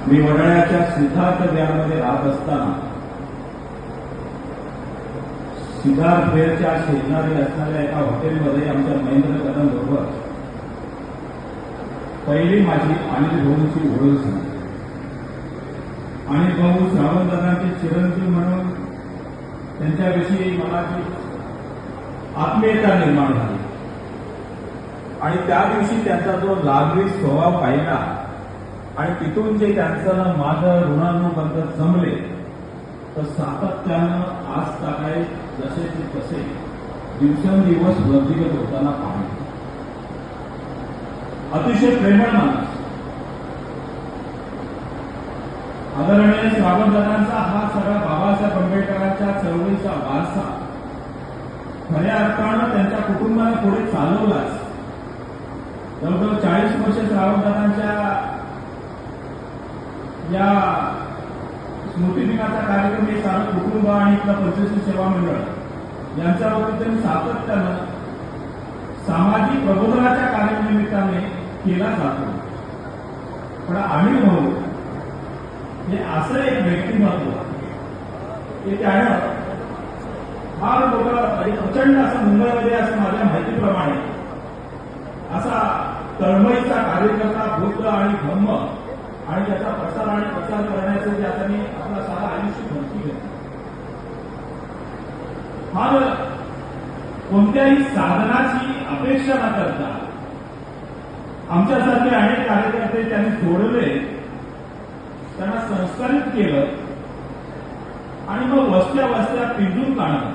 मी वडाळ्याच्या सिद्धार्थ विहारमध्ये राहत असताना सिद्धार्थ विहारच्या शेजारी असणाऱ्या एका हॉटेलमध्ये आमच्या महेंद्र कदम बरोबर पहिली माझी अनिल भाऊंची ओळख झाली. अनिल भाऊ श्रावणदादांचे चिरंजीव म्हणून त्यांच्याविषयी मला आत्मीयता निर्माण झाली आणि त्या दिवशी त्यांचा जो लागवी स्वभाव पाहिला आणि तिथून जे त्यांचं माझं ऋणानुबंध जमले तर सातत्यानं आज ताकाय जसे ते तसे दिवसेंदिवस वृद्धिगत होताना पाहिले. अतिशय प्रेमळ माणूस. आदरणीय श्रावणदादांचा हा सगळा बाबासाहेब आंबेडकरांच्या चळवळीचा वारसा खऱ्या अर्थानं त्यांच्या कुटुंबाने पुढे चालवलाच. जवळजवळ 40 वर्ष श्रावणदादांच्या या स्मृतिदिनाचा कार्यक्रम हे सारं कुटुंब आणि इथलं पंचशील सेवा मंडळ यांच्यावरती त्यांनी सातत्यानं सामाजिक प्रबोधनाच्या कार्यनिमित्ताने केला जातो. पण अनिल भाऊ हे असं एक व्यक्तिमत्व की त्यानं फार मोठं प्रचंड असं मुंबईमध्ये असं माझ्या माहितीप्रमाणे असा तळमळीचा कार्यकर्ता बुद्ध आणि धम्म आणि त्याचा प्रसार आणि प्रचार करण्याचं जे आता मी आपलं सारा आयुष्य भरती घेतलं. फार कोणत्याही साधनाची अपेक्षा न करता आमच्यासारखे अनेक कार्यकर्ते त्यांनी जोडले, त्यांना संस्कारित केलं आणि मग वस्त्या वस्त्या पिंजून काढलं.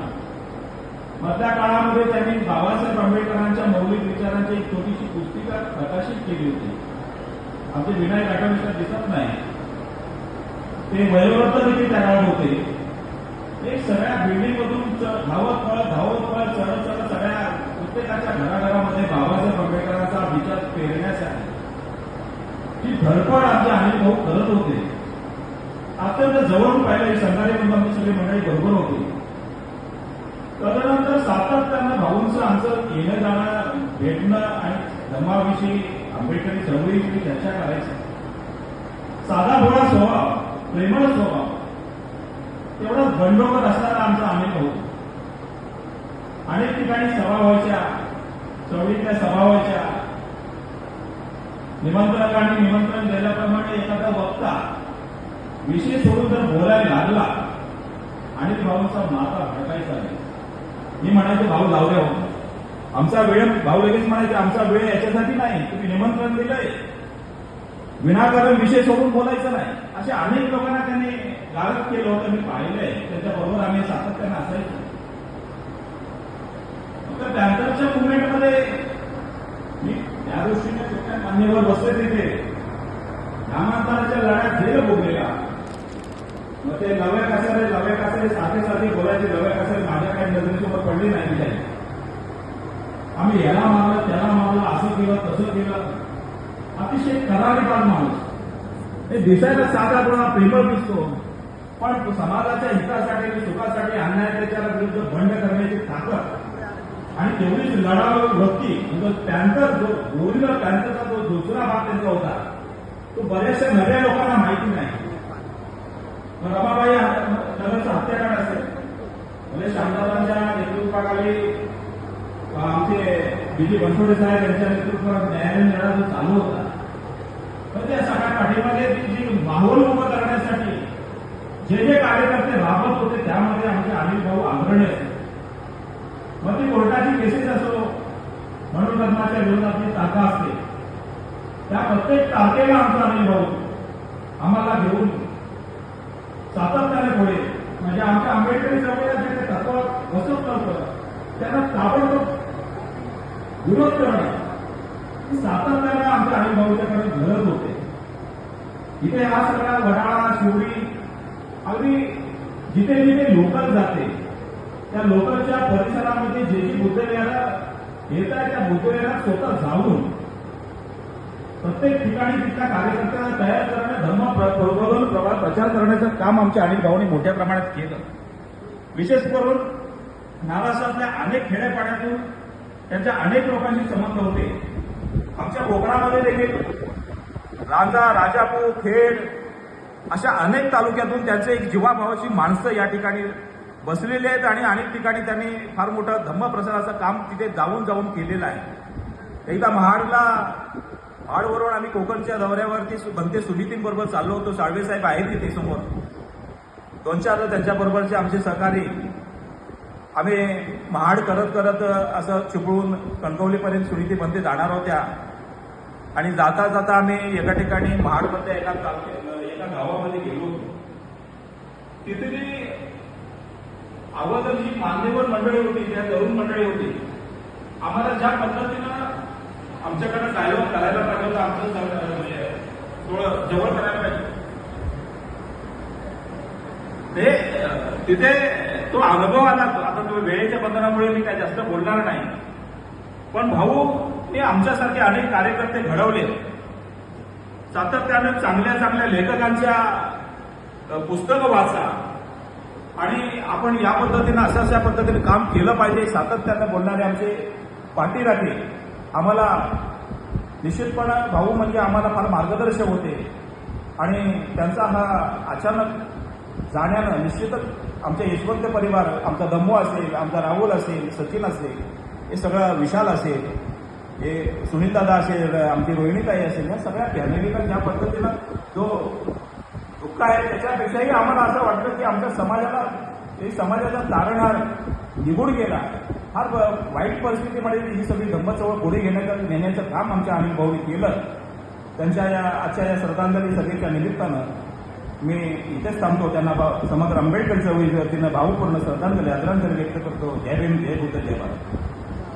मधल्या काळामध्ये त्यांनी बाबासाहेब आंबेडकरांच्या मौलिक विचारांची एक छोटीशी पुस्तिका प्रकाशित केली होती. आमचे विनायक आठवणीकर दिसत नाही, ते वयोवृद्ध देखील त्या काळात होते. एक सगळ्या बिल्डिंगमधून धावत पळत चढत सगळ्या प्रत्येकाच्या घराघरामध्ये बाबासाहेब आंबेडकरांचा विचार पेरण्यासाठी जी धडपड आमचे अनिल भाऊ करत होते. अत्यंत जवळून पाहिलं संघारी आमची सगळी मंडळी बरोबर होती. तदनंतर सातत्यानं भाऊंचं आमचं येणं जाणं, भेटणं आणि धर्माविषयी आंबेडकरी चळवळीविषयी चर्चा करायची. साधा भोळा स्वभाव, प्रेमळ स्वभाव, तेवढंच बंडोकर असणारा आमचा अनिल भाऊ. अनेक ठिकाणी सभा व्हायच्या, चळवळीतल्या सभा व्हायच्या. निमंत्रकांनी निमंत्रण दिल्याप्रमाणे एखादा वक्ता विषय सोडून जर बोलायला लागला अनिल भाऊंचा माता भडकायचा नाही. मी म्हणायचो भाऊ लावले होते आमचा वेळ. भाऊ लगेच म्हणायचे आमचा वेळ याच्यासाठी नाही, तुम्ही निमंत्रण दिलंय, विनाकारण विषय सोडून बोलायचं नाही. अशा अनेक लोकांना त्यांनी गारद केलं होतं. मी पाहिलंय, त्याच्याबरोबर आम्ही सातत्यानं असायचो. तर त्यानंतरच्या मुवमेंटमध्ये मी त्या दृष्टीने कुठल्या मान्यवर बसले तिथे नामांतराच्या लढ्यात झेल भोगलेला. मग ते लव्या कासारे सारखे बोलायचे. लव्या कासारे माझ्या काही नजरेसमोर पडले नाही काही. आम्ही याला मारलं, त्याला मारलं, असं केलं, तसं केलं. अतिशय करारीबाज माणूस. हे दिसायला साधा थोडा प्रेमळ दिसतो, पण समाजाच्या हितासाठी सुखासाठी अन्यायाच्या विरुद्ध बंड करण्याची ताकद आणि तेवढीच लढाऊ वृत्ती. म्हणजे पॅन्थर जो ओरिजिनल पॅन्थरचा जो दुसरा भाग त्यांचा होता तो बऱ्याचशा नव्या लोकांना माहिती नाही. रमाबाई नगरचं हत्याकांड असेल, म्हणजे शांतारांच्या नेतृत्वाखाली आमचे बीजी बनसोडे साहेब यांच्या नेतृत्वात न्यायालयीन लढा जो चालू होता, तर त्या सगळ्या पाठीमागे जी माहोल उभं करण्यासाठी जे जे कार्यकर्ते राबत होते त्यामध्ये आमचे अनिल भाऊ अग्रणी असते. मग ती कोर्टाची केसेस असो, मनोधर्माच्या विरोधातली ताका असते, त्या प्रत्येक तारखेला आमचा अनिल भाऊ आम्हाला घेऊन सातत्याने पुढे, म्हणजे आमच्या आंबेडकरी चळवळीला जे तत्व बसत नव्हतं त्यांना ताबडतोब विरोध करणं सातत्याने आमच्या अनिल भाऊच्याकडे गरज होते. इथे हा सगळा वडाळा, शिवडी, अगदी जिथे जिथे लोकल जाते त्या लोकलच्या परिसरामध्ये जे जी बुद्धविहारा येत आहे त्या बुद्धविहारात स्वतः जाऊन प्रत्येक ठिकाणी तिथल्या कार्यकर्त्यांना तयार करणं, धर्म प्रबोधन प्रचार करण्याचं काम आमच्या अनिल भाऊंनी मोठ्या प्रमाणात केलं. विशेष करून महाराष्ट्रातल्या अनेक खेड्यापाड्यातून त्यांच्या अनेक लोकांशी संबंध होते. आमच्या कोकणामध्ये देखील रांजा, राजापूर, खेड अशा अनेक तालुक्यातून त्यांचे एक जीवाभावाची माणसं या ठिकाणी बसलेली आहेत आणि अनेक ठिकाणी त्यांनी फार मोठं धम्मप्रसाराचं काम तिथे जाऊन जाऊन केलेलं आहे. एकदा महाडवरून आम्ही कोकणच्या दौऱ्यावरती भंते सुनीतींबरोबर चाललो होतो. साळवे साहेब आहेत तिथे समोर. 2-4 त्यांच्याबरोबरचे आमचे सहकारी आम्ही महाड करत करत असं चिपळून कणकवलीपर्यंत सुनीती भंते जाणार होत्या आणि जाता जाता आम्ही एका ठिकाणी महाडमधल्या एका गावामध्ये गेलो होतो. तिथली अगोदर जी मान्यवर मंडळी होती, त्या तरुण मंडळी होती, आम्हाला ज्या पद्धतीनं आमच्याकडे डायलॉग करायला पाहिजे होता, आमचं थोडं जवळ करायला पाहिजे ते तिथे तो अनुभव आला. आता तो वेळेच्या बंधनामुळे मी काय जास्त बोलणार नाही, पण भाऊने आमच्यासारखे अनेक कार्यकर्ते घडवले. सातत्याने चांगल्या चांगल्या लेखकांच्या पुस्तकं वाचा आणि आपण या पद्धतीनं अशा पद्धतीने काम केलं पाहिजे सातत्याने बोलणारे आमचे पाठीराखे आम्हाला निश्चितपणे भाऊ म्हणजे आम्हाला फार मार्गदर्शक होते आणि त्यांचा हा अचानक जाण्यानं निश्चितच आमच्या यशवंत परिवार, आमचा दम्मू असेल, आमचा राहुल असेल, सचिन असेल, हे सगळं विशाल असेल, हे सुनीलदादा असेल, आमची रोहिणीताई असेल, या सगळ्या फॅमिलीला ज्या पद्धतीनं जो दुःख आहे त्याच्यापेक्षाही आम्हाला असं वाटतं की आमच्या समाजाला समाजाचा तारणहार निघून गेला. फार वाईट परिस्थितीमध्ये ही सगळी धम्मचळवळ पुढे नेण्याचं काम आमच्या अनिल भाऊनी केलं. त्यांच्या आजच्या या श्रद्धांजली सभेच्या निमित्तानं मी इथेच थांबतो. त्यांना समग्र आंबेडकर चळवळीच्या वतीनं भावपूर्ण श्रद्धांजली आदरांजली व्यक्त करतो. जय भीम, जय बुद्ध, जय भारत.